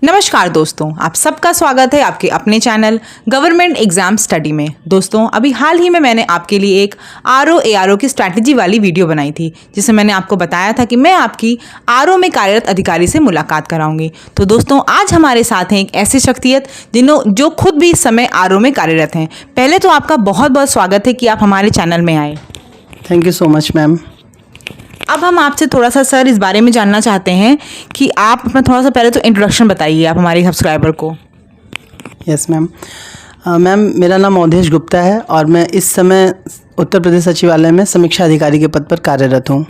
नमस्कार दोस्तों, आप सबका स्वागत है आपके अपने चैनल गवर्नमेंट एग्जाम स्टडी में। दोस्तों, अभी हाल ही में मैंने आपके लिए एक आरओ की स्ट्रैटेजी वाली वीडियो बनाई थी, जिसमें मैंने आपको बताया था कि मैं आपकी आरओ में कार्यरत अधिकारी से मुलाकात कराऊंगी। तो दोस्तों, आज हमारे साथ हैं एक ऐसे शख्सियत जो खुद भी इस समय आरओ में कार्यरत हैं। पहले तो आपका बहुत बहुत स्वागत है कि आप हमारे चैनल में आए। Thank you so much ma'am. अब हम आपसे थोड़ा सा सर इस बारे में जानना चाहते हैं कि आप अपना थोड़ा सा पहले तो इंट्रोडक्शन बताइए आप हमारे सब्सक्राइबर को। Yes ma'am. मैम, मेरा नाम अवधेश गुप्ता है और मैं इस समय उत्तर प्रदेश सचिवालय में समीक्षा अधिकारी के पद पर कार्यरत हूँ।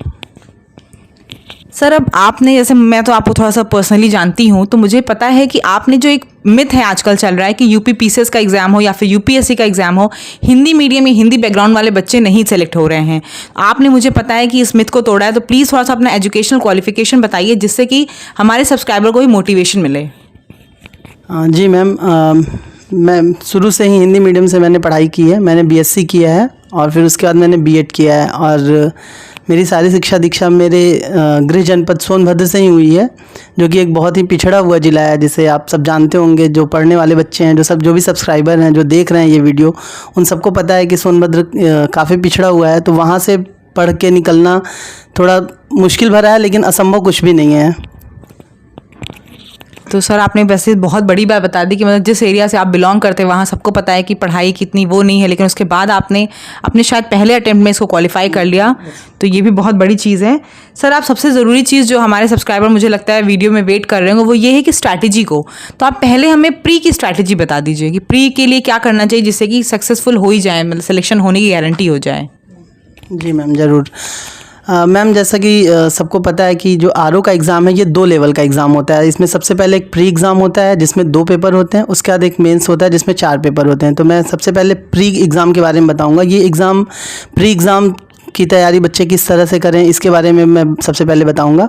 सर, अब आपने, जैसे मैं तो आपको थोड़ा सा पर्सनली जानती हूँ, तो मुझे पता है कि आपने जो एक मिथ है आजकल चल रहा है कि यूपी पीसीएस का एग्ज़ाम हो या फिर यूपीएससी का एग्ज़ाम हो, हिंदी मीडियम या हिंदी बैकग्राउंड वाले बच्चे नहीं सेलेक्ट हो रहे हैं। आपने मुझे पता है कि इस मिथ को तोड़ा है, तो प्लीज़ थोड़ा सा अपना एजुकेशनल क्वालिफिकेशन बताइए, जिससे कि हमारे सब्सक्राइबर को भी मोटिवेशन मिले। जी मैम, मैं शुरू से ही हिंदी मीडियम से मैंने पढ़ाई की है। मैंने बीएससी किया है और फिर उसके बाद मैंने बीएड किया है और मेरी सारी शिक्षा दीक्षा मेरे गृह जनपद सोनभद्र से ही हुई है, जो कि एक बहुत ही पिछड़ा हुआ ज़िला है, जिसे आप सब जानते होंगे। जो पढ़ने वाले बच्चे हैं, जो भी सब्सक्राइबर हैं, जो देख रहे हैं ये वीडियो, उन सबको पता है कि सोनभद्र काफ़ी पिछड़ा हुआ है। तो वहाँ से पढ़ के निकलना थोड़ा मुश्किल भरा है, लेकिन असंभव कुछ भी नहीं है। तो सर, आपने वैसे बहुत बड़ी बात बता दी कि मतलब जिस एरिया से आप बिलोंग करते हैं वहाँ सबको पता है कि पढ़ाई कितनी वो नहीं है, लेकिन उसके बाद आपने अपने शायद पहले अटेम्प्ट में इसको क्वालिफाई कर लिया, तो ये भी बहुत बड़ी चीज़ है। सर, आप सबसे ज़रूरी चीज़ जो हमारे सब्सक्राइबर मुझे लगता है वीडियो में वेट कर रहे होंगे, वो ये है कि स्ट्रैटेजी को, तो आप पहले हमें प्री की स्ट्रैटेजी बता दीजिए कि प्री के लिए क्या करना चाहिए जिससे कि सक्सेसफुल हो ही जाए, मतलब सिलेक्शन होने की गारंटी हो जाए। जी मैम, ज़रूर। मैम, जैसा कि सबको पता है कि जो आरओ का एग्ज़ाम है, ये 2 लेवल का एग्ज़ाम होता है। इसमें सबसे पहले एक प्री एग्ज़ाम होता है जिसमें 2 पेपर होते हैं, उसके बाद एक मेंस होता है जिसमें 4 पेपर होते हैं। तो मैं सबसे पहले प्री एग्ज़ाम के बारे में बताऊंगा। ये प्री एग्ज़ाम की तैयारी बच्चे किस तरह से करें, इसके बारे में मैं सबसे पहले बताऊँगा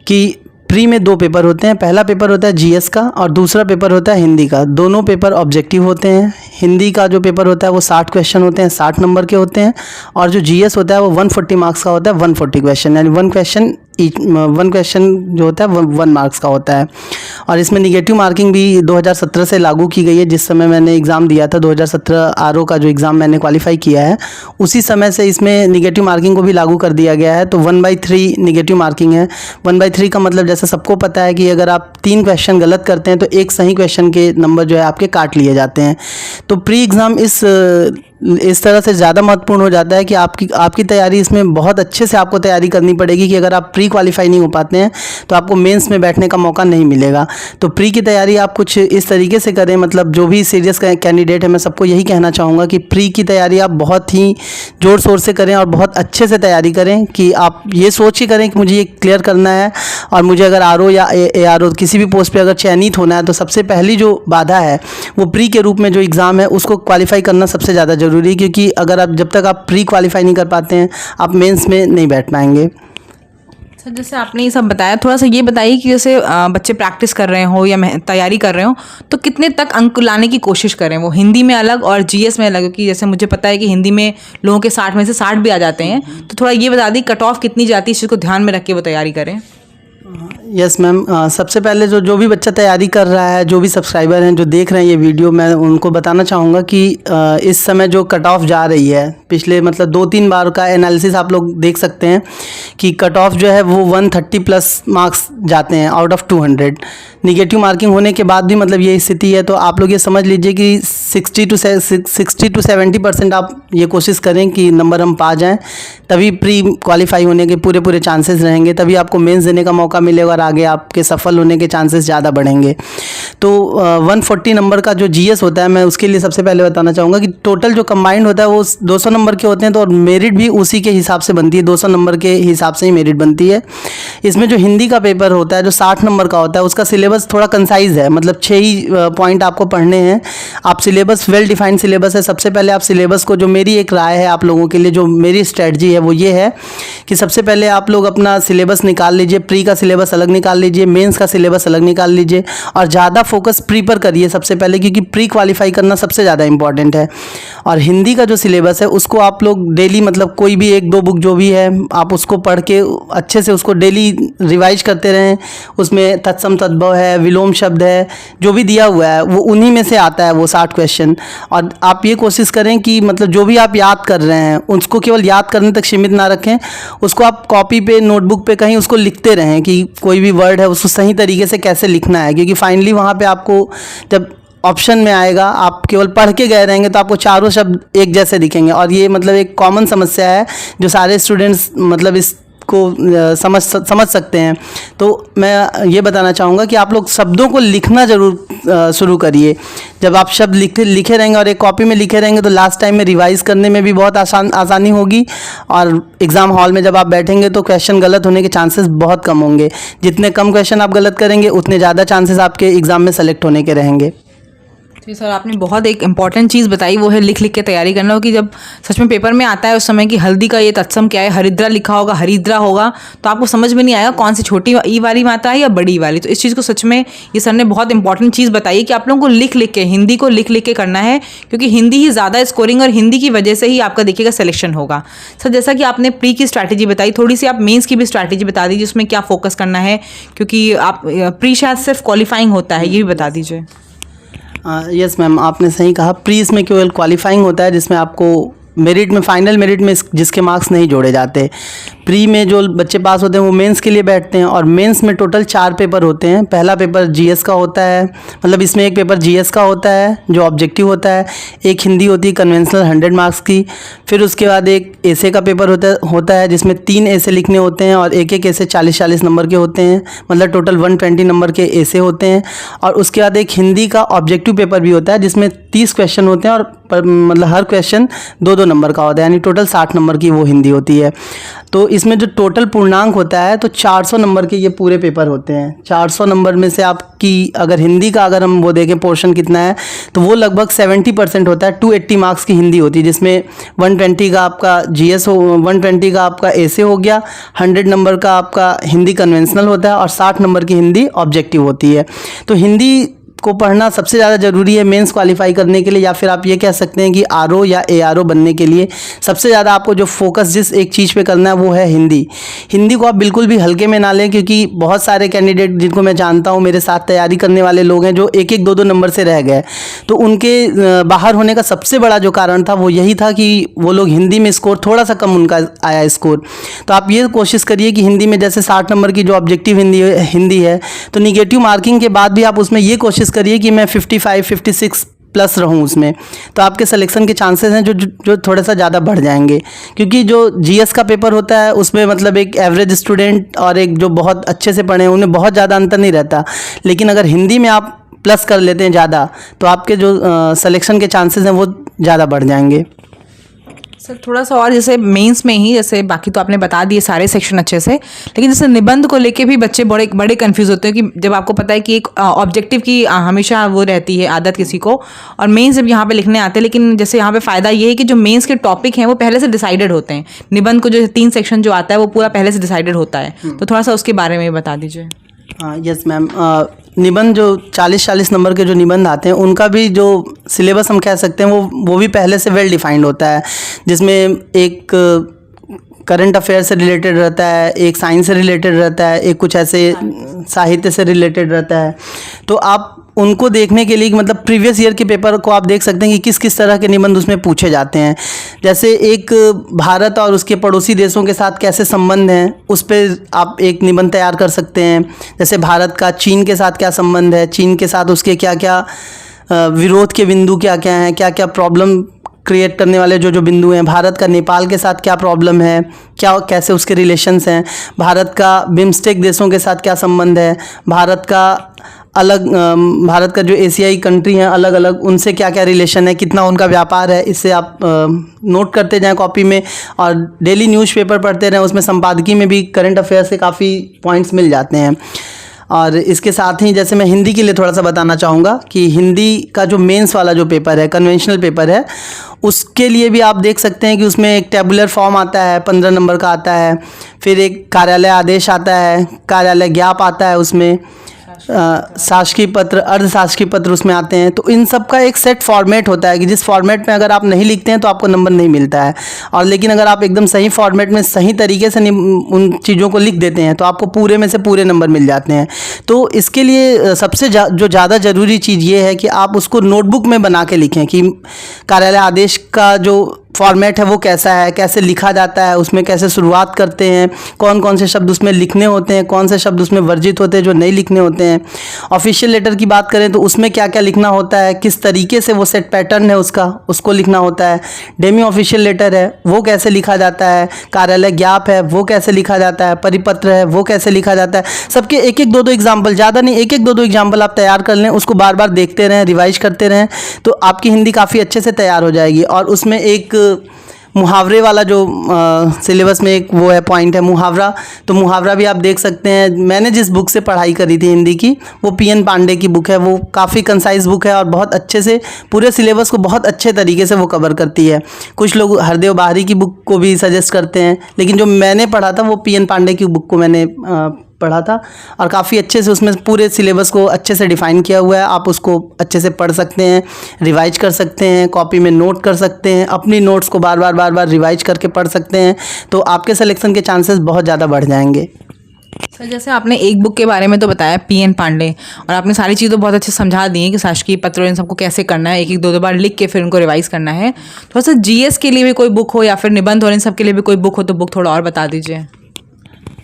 कि प्री में 2 पेपर होते हैं। पहला पेपर होता है जीएस का और दूसरा पेपर होता है हिंदी का। दोनों पेपर ऑब्जेक्टिव होते हैं। हिंदी का जो पेपर होता है वो 60 क्वेश्चन होते हैं, 60 नंबर के होते हैं, और जो जीएस होता है वो 140 मार्क्स का होता है, 140 क्वेश्चन, यानी 1 क्वेश्चन जो होता है वो 1 मार्क्स का होता है। और इसमें निगेटिव मार्किंग भी 2017 से लागू की गई है। जिस समय मैंने एग्ज़ाम दिया था 2017 आरओ का जो एग्ज़ाम मैंने क्वालिफाई किया है, उसी समय से इसमें निगेटिव मार्किंग को भी लागू कर दिया गया है। तो 1/3 निगेटिव मार्किंग है। 1/3 का मतलब जैसे सबको पता है कि अगर आप 3 क्वेश्चन गलत करते हैं तो एक सही क्वेश्चन के नंबर जो है आपके काट लिए जाते हैं। तो प्री एग्ज़ाम इस तरह से ज़्यादा महत्वपूर्ण हो जाता है कि आपकी तैयारी इसमें बहुत अच्छे से आपको तैयारी करनी पड़ेगी कि अगर आप प्री क्वालिफाई नहीं हो पाते हैं तो आपको मेंस में बैठने का मौका नहीं मिलेगा। तो प्री की तैयारी आप कुछ इस तरीके से करें, मतलब जो भी सीरियस कैंडिडेट है, मैं सबको यही कहना चाहूँगा कि प्री की तैयारी आप बहुत ही ज़ोर शोर से करें और बहुत अच्छे से तैयारी करें कि आप ये सोच के करें कि मुझे ये क्लियर करना है और मुझे अगर आरओ या एआरओ किसी भी पोस्ट पर अगर चयनित होना है, तो सबसे पहली जो बाधा है वो प्री के रूप में जो एग्ज़ाम है उसको क्वालिफाई करना सबसे ज़्यादा ज़रूरी है, क्योंकि अगर जब तक आप प्री क्वालिफाई नहीं कर पाते हैं आप मेंस में नहीं बैठ पाएंगे। सर, जैसे आपने ये सब बताया, थोड़ा सा ये बताइए कि जैसे बच्चे प्रैक्टिस कर रहे हो या तैयारी कर रहे हो, तो कितने तक अंक लाने की कोशिश करें, वो हिंदी में अलग और जीएस में अलग, क्योंकि जैसे मुझे पता है कि हिंदी में लोगों के 60 में से 60 भी आ जाते हैं। तो थोड़ा ये बता दी कट ऑफ कितनी जाती है, इस चीज़ को ध्यान में रख के वो तैयारी करें। यस मैम, सबसे पहले जो भी बच्चा तैयारी कर रहा है, जो भी सब्सक्राइबर हैं जो देख रहे हैं ये वीडियो, मैं उनको बताना चाहूँगा कि इस समय जो कट ऑफ जा रही है, पिछले मतलब 2-3 बार का एनालिसिस आप लोग देख सकते हैं कि कट ऑफ जो है वो 130 प्लस मार्क्स जाते हैं आउट ऑफ 200। निगेटिव मार्किंग होने के बाद भी मतलब ये स्थिति है। तो आप लोग ये समझ लीजिए कि 60 to 70% आप ये कोशिश करें कि नंबर हम पा जाएं, तभी प्री क्वालिफाई होने के पूरे चांसेस रहेंगे, तभी आपको मेंस देने का मौका मिलेगा और आगे आपके सफल होने के चांसेस ज़्यादा बढ़ेंगे। तो 140 नंबर का जो जीएस होता है, मैं उसके लिए सबसे पहले बताना चाहूँगा कि टोटल जो कंबाइंड होता है वो 200 नंबर के होते हैं, तो और मेरिट भी उसी के हिसाब से बनती है, 200 नंबर के हिसाब से ही मेरिट बनती है। इसमें जो हिंदी का पेपर होता है जो 60 नंबर का होता है, उसका सिलेबस थोड़ा कंसाइज है, मतलब 6 ही पॉइंट आपको पढ़ने हैं। आप सिलेबस वेल डिफाइंड सिलेबस है। सबसे पहले आप सिलेबस को, जो मेरी एक राय है आप लोगों के लिए, जो मेरी स्ट्रेटजी है वो ये है कि सबसे पहले आप लोग अपना सिलेबस निकाल लीजिए। प्री का सिलेबस अलग निकाल लीजिए, मेंस का सिलेबस अलग निकाल लीजिए और ज़्यादा फोकस प्री पर करिए सबसे पहले, क्योंकि प्री क्वालिफाई करना सबसे ज़्यादा इंपॉर्टेंट है। और हिंदी का जो सिलेबस है उसको आप लोग डेली मतलब कोई भी 1-2 बुक जो भी है आप उसको पढ़ के अच्छे से उसको डेली रिवाइज करते रहें। उसमें तत्सम तद्भव है, विलोम शब्द है, जो भी दिया हुआ है वो उन्हीं में से आता है वो 60 क्वेश्चन। और आप ये कोशिश करें कि मतलब जो भी आप याद कर रहे हैं उसको केवल याद करने तक सीमित ना रखें, उसको आप कॉपी पे, नोटबुक पे कहीं उसको लिखते रहें कि कोई भी वर्ड है उसको सही तरीके से कैसे लिखना है, क्योंकि फाइनली वहाँ पे आपको जब ऑप्शन में आएगा आप केवल पढ़ के गए रहेंगे तो आपको चारों शब्द एक जैसे दिखेंगे। और ये मतलब एक कॉमन समस्या है जो सारे स्टूडेंट्स मतलब इसको समझ सकते हैं। तो मैं ये बताना चाहूँगा कि आप लोग शब्दों को लिखना ज़रूर शुरू करिए। जब आप शब्द लिखे रहेंगे और एक कॉपी में लिखे रहेंगे तो लास्ट टाइम में रिवाइज़ करने में भी बहुत आसानी होगी। और एग्ज़ाम हॉल में जब आप बैठेंगे तो क्वेश्चन गलत होने के चांसेस बहुत कम होंगे। जितने कम क्वेश्चन आप गलत करेंगे उतने ज़्यादा चांसेस आपके एग्ज़ाम में सेलेक्ट होने के रहेंगे। जी सर, आपने बहुत एक इंपॉर्टेंट चीज़ बताई, वो है लिख लिख के तैयारी करना हो कि जब सच में पेपर में आता है उस समय कि हल्दी का ये तत्सम क्या है, हरिद्रा लिखा होगा, हरिद्रा होगा, तो आपको समझ में नहीं आएगा कौन सी छोटी ई वाली मात्रा है या बड़ी वाली। तो इस चीज़ को सच में ये सर ने बहुत इंपॉर्टेंट चीज़ बताई कि आप लोगों को लिख लिख के, हिंदी को लिख लिख के करना है, क्योंकि हिंदी ही ज़्यादा स्कोरिंग और हिंदी की वजह से ही आपका देखिएगा सिलेक्शन होगा। सर जैसा कि आपने प्री की स्ट्रैटेजी बताई, थोड़ी सी आप मेंस की भी स्ट्रैटेजी बता दीजिए, उसमें क्या फोकस करना है, क्योंकि आप प्री शायद सिर्फ क्वालिफाइंग होता है, ये भी बता दीजिए। यस मैम, आपने सही कहा। प्री इसमें केवल क्वालिफाइंग होता है जिसमें आपको मेरिट में, फाइनल मेरिट में जिसके मार्क्स नहीं जोड़े जाते। प्री में जो बच्चे पास होते हैं वो मेंस के लिए बैठते हैं और मेंस में टोटल 4 पेपर होते हैं। पहला पेपर जीएस का होता है, मतलब इसमें एक पेपर जीएस का होता है जो ऑब्जेक्टिव होता है, एक हिंदी होती है कन्वेंशनल 100 मार्क्स की, फिर उसके बाद एक एसे का पेपर होता है जिसमें 3 एसे लिखने होते हैं और एक एसे 40-40 नंबर के होते हैं, मतलब टोटल 120 नंबर के एसे होते हैं। और उसके बाद एक हिंदी का ऑब्जेक्टिव पेपर भी होता है जिसमें 30 क्वेश्चन होते हैं और मतलब हर क्वेश्चन 2-2 नंबर का होता है, यानी टोटल 60 नंबर की वो हिंदी होती है। तो इसमें जो टोटल पूर्णांक होता है तो 400 नंबर के ये पूरे पेपर होते हैं। 400 नंबर में से आपकी अगर हिंदी का अगर हम वो देखें पोर्शन कितना है तो वो लगभग 70% होता है। 280 मार्क्स की हिंदी होती है जिसमें 120 का आपका जीएस हो, 120 का आपका एसे हो गया, 100 नंबर का आपका हिंदी कन्वेंशनल होता है और 60 नंबर की हिंदी ऑब्जेक्टिव होती है। तो हिंदी को पढ़ना सबसे ज़्यादा ज़रूरी है मेंस क्वालिफाई करने के लिए, या फिर आप ये कह सकते हैं कि आरओ या एआरओ बनने के लिए सबसे ज़्यादा आपको जो फोकस जिस एक चीज़ पे करना है वो है हिंदी। हिंदी को आप बिल्कुल भी हल्के में ना लें, क्योंकि बहुत सारे कैंडिडेट जिनको मैं जानता हूँ, मेरे साथ तैयारी करने वाले लोग हैं जो 1-1, 2-2 नंबर से रह गए। तो उनके बाहर होने का सबसे बड़ा जो कारण था वो यही था कि वो लोग हिंदी में स्कोर थोड़ा सा कम उनका आया स्कोर। तो आप ये कोशिश करिए कि हिंदी में जैसे 60 नंबर की जो ऑब्जेक्टिव हिंदी है तो निगेटिव मार्किंग के बाद भी आप उसमें ये कोशिश करिए कि मैं 55-56 प्लस रहूं उसमें, तो आपके सिलेक्शन के चांसेस हैं जो थोड़ा सा ज़्यादा बढ़ जाएंगे। क्योंकि जो जीएस का पेपर होता है उसमें मतलब एक एवरेज स्टूडेंट और एक जो बहुत अच्छे से पढ़े हैं उनमें बहुत ज़्यादा अंतर नहीं रहता, लेकिन अगर हिंदी में आप प्लस कर लेते हैं ज़्यादा तो आपके जो सिलेक्शन के चांसेस हैं वो ज़्यादा बढ़ जाएंगे। सर थोड़ा सा और, जैसे मेंस में ही, जैसे बाकी तो आपने बता दिए सारे सेक्शन अच्छे से, लेकिन जैसे निबंध को लेके भी बच्चे बड़े कंफ्यूज होते हैं कि जब आपको पता है कि एक ऑब्जेक्टिव की हमेशा वो रहती है आदत किसी को, और मेंस जब यहाँ पे लिखने आते हैं, लेकिन जैसे यहाँ पे फ़ायदा ये है कि जो मेंस के टॉपिक हैं वो पहले से डिसाइडेड होते हैं। निबंध को जो 3 सेक्शन जो आता है वो पूरा पहले से डिसाइडेड होता है, तो थोड़ा सा उसके बारे में बता दीजिए। हाँ यस मैम, निबंध जो 40-40 नंबर के जो निबंध आते हैं उनका भी जो सिलेबस हम कह सकते हैं वो भी पहले से वेल डिफाइंड होता है, जिसमें एक करंट अफेयर से रिलेटेड रहता है, एक साइंस से रिलेटेड रहता है, एक कुछ ऐसे साहित्य से रिलेटेड रहता है। तो आप उनको देखने के लिए मतलब प्रीवियस ईयर के पेपर को आप देख सकते हैं कि किस किस तरह के निबंध उसमें पूछे जाते हैं। जैसे एक भारत और उसके पड़ोसी देशों के साथ कैसे संबंध हैं उस पर आप एक निबंध तैयार कर सकते हैं। जैसे भारत का चीन के साथ क्या संबंध है, चीन के साथ उसके क्या क्या विरोध के बिंदु क्या क्या हैं, क्या क्या प्रॉब्लम क्रिएट करने वाले जो बिंदु हैं, भारत का नेपाल के साथ क्या प्रॉब्लम है, क्या कैसे उसके रिलेशंस हैं, भारत का बिम्स्टेक देशों के साथ क्या संबंध है, भारत का जो एशियाई कंट्री हैं अलग अलग उनसे क्या क्या रिलेशन है, कितना उनका व्यापार है। इससे आप नोट करते जाएं कॉपी में और डेली न्यूज़पेपर पढ़ते रहें, उसमें संपादकीय में भी करंट अफेयर से काफ़ी पॉइंट्स मिल जाते हैं। और इसके साथ ही जैसे मैं हिंदी के लिए थोड़ा सा बताना चाहूँगा कि हिंदी का जो मेंस वाला जो पेपर है, कन्वेंशनल पेपर है, उसके लिए भी आप देख सकते हैं कि उसमें एक टेबुलर फॉर्म आता है, 15 नंबर का आता है, फिर एक कार्यालय आदेश आता है, कार्यालय ज्ञाप आता है, उसमें शासकीय पत्र, अर्धशासकीय पत्र उसमें आते हैं। तो इन सब का एक सेट फॉर्मेट होता है कि जिस फॉर्मेट में अगर आप नहीं लिखते हैं तो आपको नंबर नहीं मिलता है, और लेकिन अगर आप एकदम सही फॉर्मेट में सही तरीके से उन चीज़ों को लिख देते हैं तो आपको पूरे में से पूरे नंबर मिल जाते हैं। तो इसके लिए सबसे जो ज़्यादा ज़रूरी चीज़ ये है कि आप उसको नोटबुक में बना के लिखें कि कार्यालय आदेश का जो फॉर्मेट है वो कैसा है, कैसे लिखा जाता है, उसमें कैसे शुरुआत करते हैं, कौन कौन से शब्द उसमें लिखने होते हैं, कौन से शब्द उसमें वर्जित होते हैं जो नहीं लिखने होते हैं। ऑफिशियल लेटर की बात करें तो उसमें क्या क्या लिखना होता है, किस तरीके से वो सेट पैटर्न है उसका, उसको लिखना होता है। डेमी ऑफिशियल लेटर है वो कैसे लिखा जाता है, कार्यालय ज्ञाप है वो कैसे लिखा जाता है, परिपत्र है वो कैसे लिखा जाता है। सबके एक एक दो दो एग्जाम्पल, ज़्यादा नहीं, एक एक दो दो एग्जाम्पल आप तैयार कर लें, उसको बार बार देखते रहें, रिवाइज करते रहें, तो आपकी हिंदी काफ़ी अच्छे से तैयार हो जाएगी। और उसमें एक मुहावरे वाला जो सिलेबस में एक वो है पॉइंट है मुहावरा, तो मुहावरा भी आप देख सकते हैं। मैंने जिस बुक से पढ़ाई करी थी हिंदी की वो पीएन पांडे की बुक है, वो काफ़ी कंसाइज बुक है और बहुत अच्छे से पूरे सिलेबस को बहुत अच्छे तरीके से वो कवर करती है। कुछ लोग हरदेव बाहरी की बुक को भी सजेस्ट करते हैं, लेकिन जो मैंने पढ़ा था वो पीएन पांडे की बुक को मैंने पढ़ा था और काफ़ी अच्छे से उसमें पूरे सिलेबस को अच्छे से डिफ़ाइन किया हुआ है। आप उसको अच्छे से पढ़ सकते हैं, रिवाइज कर सकते हैं, कॉपी में नोट कर सकते हैं, अपनी नोट्स को बार बार रिवाइज करके पढ़ सकते हैं, तो आपके सिलेक्शन के चांसेस बहुत ज़्यादा बढ़ जाएंगे। सर जैसे आपने एक बुक के बारे में तो बताया पीएन पांडे, और आपने सारी चीज़ें बहुत अच्छे से समझा दी हैं कि शासकीय पत्र इन सबको कैसे करना है, एक एक दो दो बार लिख के फिर उनको रिवाइज करना है। थोड़ा सा जीएस के लिए भी कोई बुक हो या फिर निबंध और इन सब के लिए भी कोई बुक हो तो बुक थोड़ा और बता दीजिए।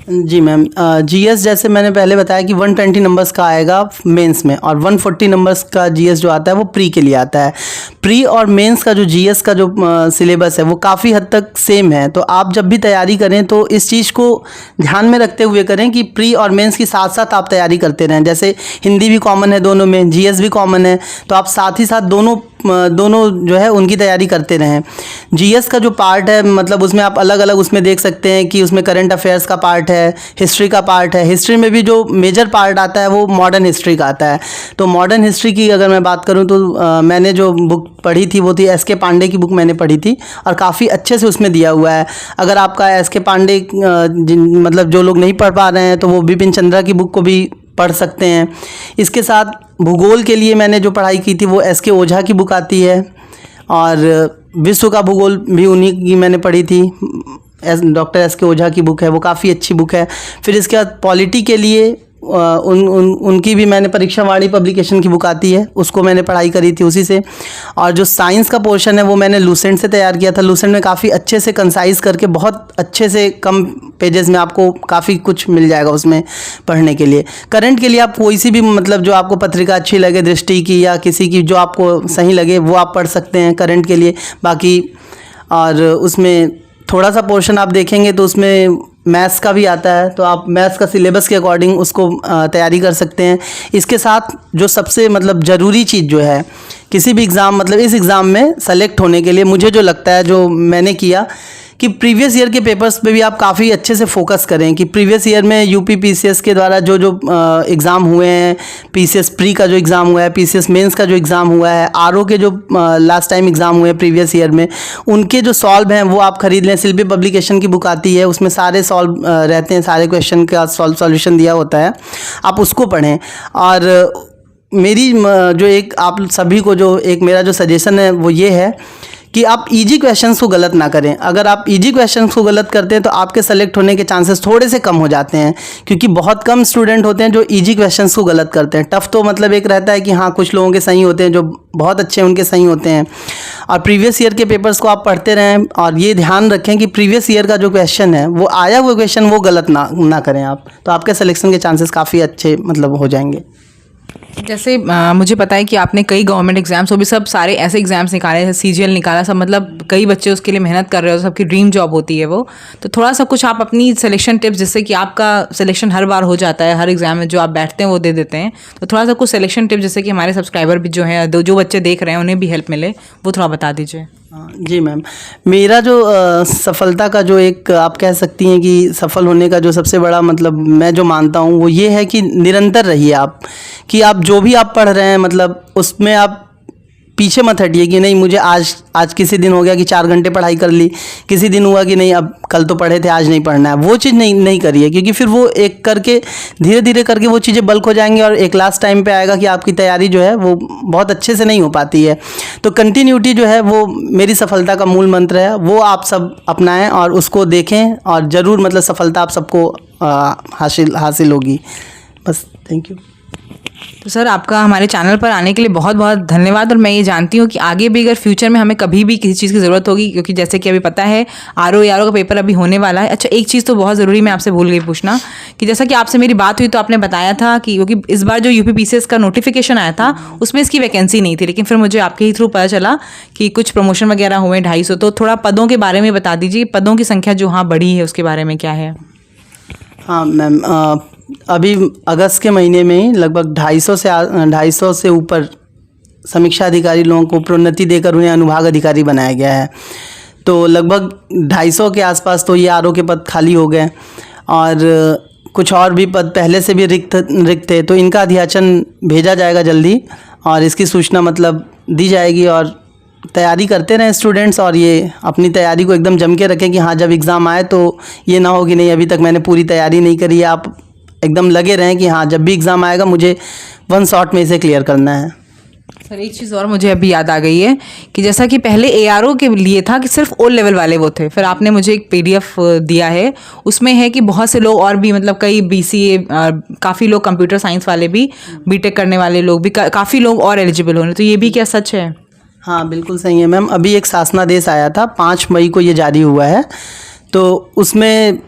जी मैम, जीएस जैसे मैंने पहले बताया कि 120 नंबर्स का आएगा मेंस में, और 140 नंबर्स का जीएस जो आता है वो प्री के लिए आता है। प्री और मेंस का जो जीएस का जो सिलेबस है वो काफ़ी हद तक सेम है, तो आप जब भी तैयारी करें तो इस चीज़ को ध्यान में रखते हुए करें कि प्री और मेंस की साथ साथ आप तैयारी करते रहें। जैसे हिंदी भी कॉमन है दोनों में, जीएस भी कॉमन है, तो आप साथ ही साथ दोनों जो है उनकी तैयारी करते रहें। जीएस का जो पार्ट है मतलब उसमें आप अलग अलग उसमें देख सकते हैं कि उसमें करंट अफेयर्स का पार्ट है, हिस्ट्री का पार्ट है। हिस्ट्री में भी जो मेजर पार्ट आता है वो मॉडर्न हिस्ट्री का आता है। तो मॉडर्न हिस्ट्री की अगर मैं बात करूं तो मैंने जो बुक पढ़ी थी वो थी एस.के. पांडे की बुक मैंने पढ़ी थी और काफ़ी अच्छे से उसमें दिया हुआ है। अगर आपका एस.के. पांडे मतलब जो लोग नहीं पढ़ पा रहे हैं तो वो बिपिन चंद्रा की बुक को भी पढ़ सकते हैं। इसके साथ भूगोल के लिए मैंने जो पढ़ाई की थी वो एस.के. ओझा की बुक आती है, और विश्व का भूगोल भी उन्हीं की मैंने पढ़ी थी, डॉक्टर एस.के. ओझा की बुक है, वो काफ़ी अच्छी बुक है। फिर इसके बाद पॉलिटी के लिए उनकी भी मैंने परीक्षा वाणी पब्लिकेशन की बुक आती है, उसको मैंने पढ़ाई करी थी उसी से। और जो साइंस का पोर्शन है वो मैंने लूसेंट से तैयार किया था। लूसेंट में काफ़ी अच्छे से कंसाइज करके बहुत अच्छे से कम पेजेस में आपको काफ़ी कुछ मिल जाएगा उसमें पढ़ने के लिए। करंट के लिए आप कोई सी भी मतलब जो आपको पत्रिका अच्छी लगे, दृष्टि की या किसी की जो आपको सही लगे वो आप पढ़ सकते हैं करंट के लिए। बाकी और उसमें थोड़ा सा पोर्शन आप देखेंगे तो उसमें मैथ्स का भी आता है, तो आप मैथ्स का सिलेबस के अकॉर्डिंग उसको तैयारी कर सकते हैं। इसके साथ जो सबसे मतलब ज़रूरी चीज़ जो है किसी भी एग्ज़ाम मतलब इस एग्ज़ाम में सेलेक्ट होने के लिए मुझे जो लगता है, जो मैंने किया, कि प्रीवियस ईयर के पेपर्स पे भी आप काफ़ी अच्छे से फोकस करें कि प्रीवियस ईयर में यूपी पीसीएस के द्वारा जो एग्ज़ाम हुए हैं, पीसीएस प्री का जो एग्ज़ाम हुआ है, पीसीएस मेंस का जो एग्ज़ाम हुआ है, आरओ के जो लास्ट टाइम एग्ज़ाम हुए हैं प्रीवियस ईयर में, उनके जो सॉल्व हैं वो आप ख़रीद लें। शिल्पी पब्लिकेशन की बुक आती है, उसमें सारे सॉल्व रहते हैं, सारे क्वेश्चन का सॉल्यूशन दिया होता है, आप उसको पढ़ें। और मेरी जो एक आप सभी को जो एक मेरा जो सजेशन है वो ये है कि आप इजी क्वेश्चंस को गलत ना करें। अगर आप इजी क्वेश्चंस को गलत करते हैं तो आपके सेलेक्ट होने के चांसेस थोड़े से कम हो जाते हैं, क्योंकि बहुत कम स्टूडेंट होते हैं जो इजी क्वेश्चंस को गलत करते हैं। टफ तो मतलब एक रहता है कि हाँ कुछ लोगों के सही होते हैं, जो बहुत अच्छे हैं उनके सही होते हैं। और प्रीवियस ईयर के पेपर्स को आप पढ़ते रहें और ये ध्यान रखें कि प्रीवियस ईयर का जो क्वेश्चन है वो आया हुआ क्वेश्चन वो गलत ना करें आप, तो आपके सिलेक्शन के चांसेस काफ़ी अच्छे मतलब हो जाएंगे। जैसे मुझे पता है कि आपने कई गवर्नमेंट एग्जाम्स, वो भी सब सारे ऐसे एग्जाम्स निकाले हैं, सीजीएल निकाला, सब मतलब कई बच्चे उसके लिए मेहनत कर रहे हो, सबकी ड्रीम जॉब होती है वो। तो थोड़ा सा कुछ आप अपनी सिलेक्शन टिप्स, जिससे कि आपका सिलेक्शन हर बार हो जाता है, हर एग्जाम में जो आप बैठते हैं वो दे देते हैं, तो थोड़ा सा कुछ सिलेक्शन टिप्स जिससे कि हमारे सब्सक्राइबर भी जो हैं, जो बच्चे देख रहे हैं उन्हें भी हेल्प मिले, वो थोड़ा बता दीजिए। जी मैम, मेरा जो सफलता का जो एक आप कह सकती हैं कि सफल होने का जो सबसे बड़ा मतलब मैं जो मानता हूँ वो ये है कि निरंतर रहिए आप, कि आप जो भी आप पढ़ रहे हैं मतलब उसमें आप पीछे मत हटिए कि नहीं मुझे आज किसी दिन हो गया कि 4 घंटे पढ़ाई कर ली, किसी दिन हुआ कि नहीं अब कल तो पढ़े थे आज नहीं पढ़ना है, वो चीज़ नहीं करिए, क्योंकि फिर वो एक करके धीरे धीरे करके वो चीज़ें बल्क हो जाएंगी और एक लास्ट टाइम पे आएगा कि आपकी तैयारी जो है वो बहुत अच्छे से नहीं हो पाती है। तो कंटिन्यूटी जो है वो मेरी सफलता का मूल मंत्र है, वो आप सब अपनाएं और उसको देखें और ज़रूर मतलब सफलता आप सबको हासिल होगी। बस, थैंक यू। तो सर आपका हमारे चैनल पर आने के लिए बहुत बहुत धन्यवाद। और मैं ये जानती हूँ कि आगे भी अगर फ्यूचर में हमें कभी भी किसी चीज़ की ज़रूरत होगी, क्योंकि जैसे कि अभी पता है आरओ का पेपर अभी होने वाला है। अच्छा, एक चीज़ तो बहुत ज़रूरी मैं आपसे भूल गई पूछना कि जैसा कि आपसे मेरी बात हुई तो आपने बताया था कि क्योंकि इस बार जो यूपीपीसीएस का नोटिफिकेशन आया था उसमें इसकी वैकेंसी नहीं थी, लेकिन फिर मुझे आपके ही थ्रू पता चला कि कुछ प्रमोशन वगैरह हुए 250। तो थोड़ा पदों के बारे में बता दीजिए, पदों की संख्या जो हाँ बढ़ी है उसके बारे में क्या है? हाँ मैम, अभी अगस्त के महीने में ही लगभग 250 से ऊपर समीक्षा अधिकारी लोगों को प्रोन्नति देकर उन्हें अनुभाग अधिकारी बनाया गया है। तो लगभग 250 के आसपास तो ये आरओ के पद खाली हो गए और कुछ और भी पद पहले से भी रिक्त थे, तो इनका अधियाचन भेजा जाएगा जल्दी और इसकी सूचना मतलब दी जाएगी। और तैयारी करते रहें स्टूडेंट्स और ये अपनी तैयारी को एकदम जम के रखें कि हाँ जब एग्ज़ाम आए तो ये ना हो कि नहीं अभी तक मैंने पूरी तैयारी नहीं करी है। आप एकदम लगे रहें कि हाँ जब भी एग्ज़ाम आएगा मुझे 1 शॉट में इसे क्लियर करना है। सर एक चीज़ और मुझे अभी याद आ गई है कि जैसा कि पहले एआरओ के लिए था कि सिर्फ ओ लेवल वाले वो थे, फिर आपने मुझे एक पीडीएफ दिया है, उसमें है कि बहुत से लोग और भी मतलब कई बीसीए काफ़ी लोग कंप्यूटर साइंस वाले भी, बीटेक करने वाले लोग भी काफ़ी लोग और एलिजिबल होने, तो ये भी क्या सच है? हाँ बिल्कुल सही है मैम। अभी एक शासनादेश आया था 5 मई को ये जारी हुआ है, तो उसमें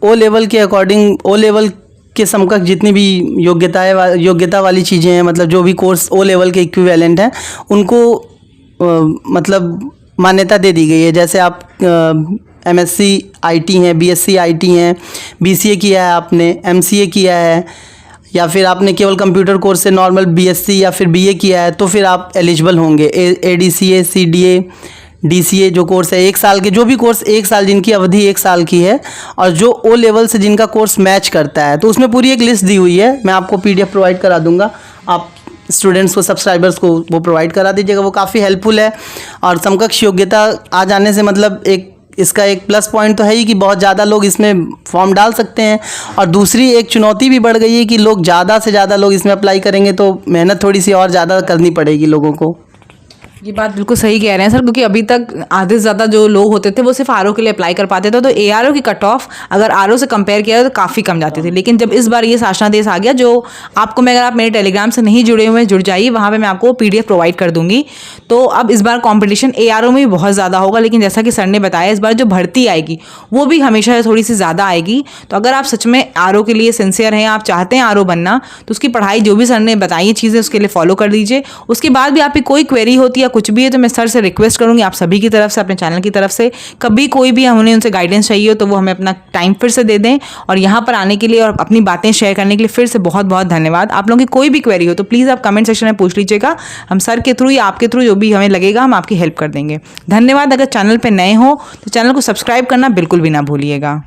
ओ लेवल के अकॉर्डिंग ओ लेवल के समकक्ष जितनी भी योग्यता वाली चीज़ें हैं मतलब जो भी कोर्स ओ लेवल के इक्विवेलेंट हैं उनको मतलब मान्यता दे दी गई है। जैसे आप एमएससी आईटी हैं, बीएससी आईटी हैं, बीसीए किया है आपने, एमसीए किया है या फिर आपने केवल कंप्यूटर कोर्स से नॉर्मल बीएससी या फिर बीए किया है तो फिर आप एलिजिबल होंगे। एडीसीए, सीडीए, डीसीए जो कोर्स है 1 साल के, जो भी कोर्स 1 साल जिनकी अवधि 1 साल की है और जो ओ लेवल से जिनका कोर्स मैच करता है, तो उसमें पूरी एक लिस्ट दी हुई है। मैं आपको पीडीएफ प्रोवाइड करा दूंगा, आप स्टूडेंट्स को, सब्सक्राइबर्स को वो प्रोवाइड करा दीजिएगा, वो काफ़ी हेल्पफुल है। और समकक्ष योग्यता आ जाने से मतलब एक इसका एक प्लस पॉइंट तो है ही कि बहुत ज़्यादा लोग इसमें फॉर्म डाल सकते हैं और दूसरी एक चुनौती भी बढ़ गई है कि लोग ज़्यादा से ज़्यादा लोग इसमें अप्लाई करेंगे तो मेहनत थोड़ी सी और ज़्यादा करनी पड़ेगी लोगों को। ये बात बिल्कुल सही कह रहे हैं सर, क्योंकि अभी तक आधे से ज़्यादा जो लोग होते थे वो सिर्फ आरओ के लिए अप्लाई कर पाते थे, तो एआरओ की कट ऑफ अगर आरओ से कंपेयर किया तो काफ़ी कम जाती थी। लेकिन जब इस बार ये शासनादेश आ गया, जो आपको मैं, अगर आप मेरे टेलीग्राम से नहीं जुड़े हुए जुड़ जाइए, वहाँ पे मैं आपको पीडीएफ प्रोवाइड कर दूंगी। तो अब इस बार कॉम्पिटिशन एआरओ में भी बहुत ज़्यादा होगा, लेकिन जैसा कि सर ने बताया इस बार जो भर्ती आएगी वो भी हमेशा थोड़ी सी ज़्यादा आएगी। तो अगर आप सच में आरओ के लिए सिंसियर हैं, आप चाहते हैं आरओ बनना, तो उसकी पढ़ाई जो भी सर ने बताई चीज़ें उसके लिए फॉलो कर लीजिए। उसके बाद भी आपकी कोई क्वेरी होती है या कुछ भी है तो मैं सर से रिक्वेस्ट करूंगी आप सभी की तरफ से, अपने चैनल की तरफ से, कभी कोई भी हमें उनसे गाइडेंस चाहिए हो तो वो हमें अपना टाइम फिर से दे दें। और यहाँ पर आने के लिए और अपनी बातें शेयर करने के लिए फिर से बहुत बहुत धन्यवाद। आप लोगों की कोई भी क्वेरी हो तो प्लीज़ आप कमेंट सेक्शन में पूछ लीजिएगा, हम सर के थ्रू या आपके थ्रू जो भी हमें लगेगा हम आपकी हेल्प कर देंगे। धन्यवाद। अगर चैनल पर नए हो तो चैनल को सब्सक्राइब करना बिल्कुल भी ना भूलिएगा।